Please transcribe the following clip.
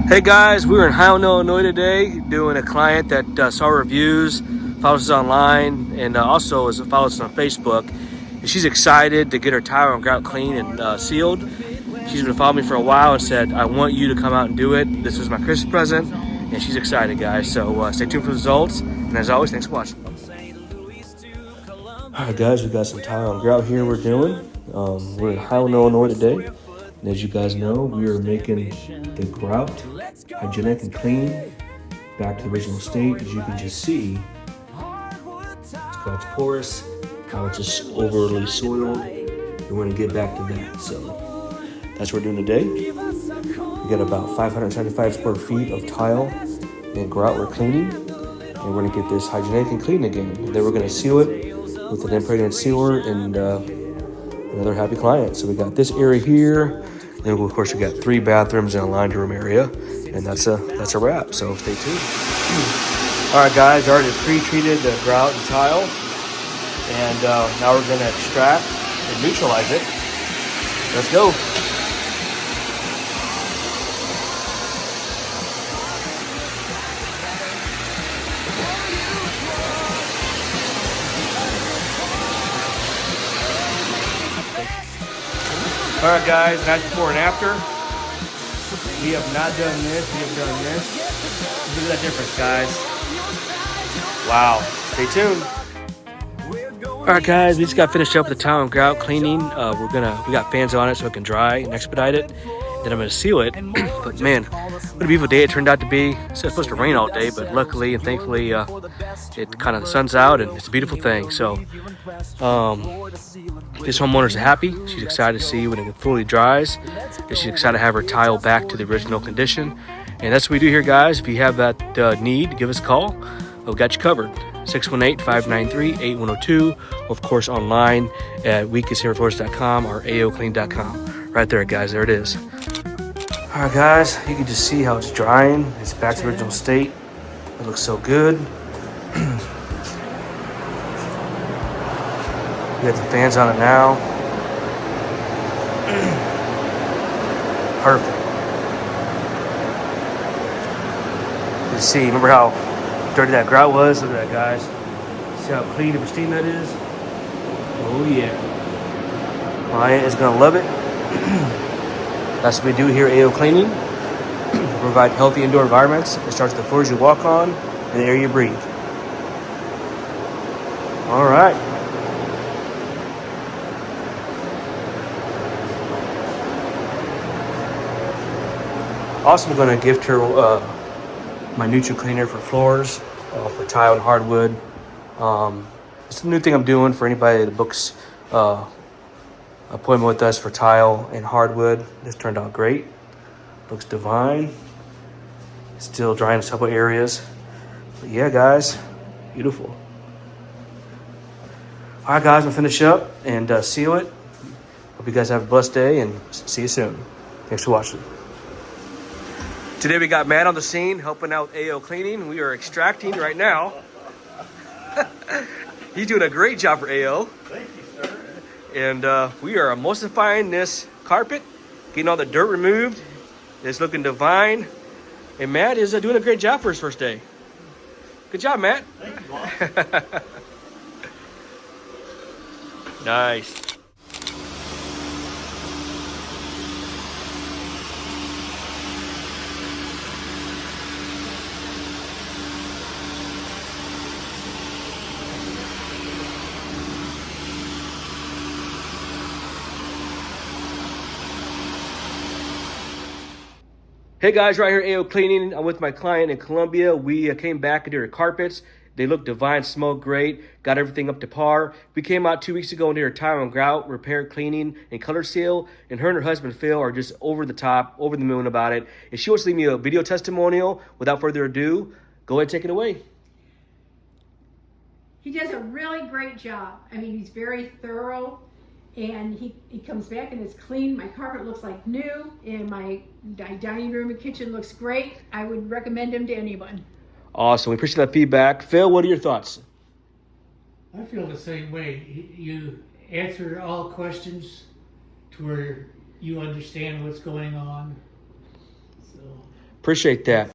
Hey guys, we were in Highland, Illinois today doing a client that saw reviews, follows us online, and also follows us on Facebook. And she's excited to get her tile and grout clean and sealed. She's been following me for a while and said, I want you to come out and do it. This was my Christmas present, and she's excited, guys. So stay tuned for the results. And as always, thanks for watching. All right, guys, we got some tile and grout here we're doing. We're in Highland, Illinois today. And as you guys know, we are making the grout hygienic and clean back to the original state. As you can just see, it's got its porous, how it's just overly soiled. We want to get back to that. So that's what we're doing today. We got about 575 square feet of tile and grout we're cleaning. And we're going to get this hygienic and clean again. And then we're going to seal it with an impregnated sealer and another happy client. So we got this area here. Then of course we got 3 bathrooms and a laundry room area, and that's a wrap. So stay tuned. All right, guys, I already pre-treated the grout and tile, and now we're going to extract and neutralize it. Let's go. All right, guys, night before and after. We have not done this, we have done this. Look at that difference, guys. Wow, stay tuned. All right, guys, we just got finished up with the tile and grout cleaning. We got fans on it so it can dry and expedite it. Then I'm gonna seal it. But man, what a beautiful day it turned out to be. It's supposed to rain all day, but luckily and thankfully, the sun's out and it's a beautiful thing. So, this homeowner's happy. She's excited to see when it fully dries, and she's excited to have her tile back to the original condition. And that's what we do here, guys. If you have that need, give us a call. We've got you covered. 618-593-8102. Of course, online at 𝐬𝐮𝐬𝐜𝐫𝐢𝐻𝐿𝐿.com or AOCleaning.com. Right there, guys. There it is. All right, guys. You can just see how it's drying. It's back to the original state. It looks so good. We got the fans on it now. Perfect. You see, remember how dirty that grout was? Look at that, guys. See how clean and pristine that is? Oh, yeah. Client is going to love it. That's what we do here at AOCleaning. We provide healthy indoor environments. It starts with the floors you walk on and the air you breathe. All right. Also, I'm going to gift her my Neutral cleaner for floors, for tile and hardwood. It's a new thing I'm doing for anybody that books appointment with us for tile and hardwood. This turned out great. Looks divine. Still drying in a couple areas. But yeah, guys, beautiful. All right, guys, we'll finish up and seal it. Hope you guys have a blessed day and see you soon. Thanks for watching. Today we got Matt on the scene helping out AOCleaning. We are extracting right now. He's doing a great job for AO. Thank you, sir. And we are emulsifying this carpet, getting all the dirt removed. It's looking divine. And Matt is doing a great job for his first day. Good job, Matt. Thank you, Bob. Nice. Hey guys, right here at AOCleaning. I'm with my client in Columbia. We came back and did her carpets. They look divine, smell great, got everything up to par. We came out 2 weeks ago and did her tile and grout, repair, cleaning, and color seal. And her husband, Phil, are just over the top, over the moon about it. If she wants to leave me a video testimonial, without further ado, go ahead and take it away. He does a really great job. I mean, he's very thorough. And he comes back and it's clean. My carpet looks like new, and my dining room and kitchen looks great. I would recommend him to anyone. Awesome. We appreciate that feedback. Phil, what are your thoughts? I feel the same way. You answer all questions to where you understand what's going on. So Appreciate that.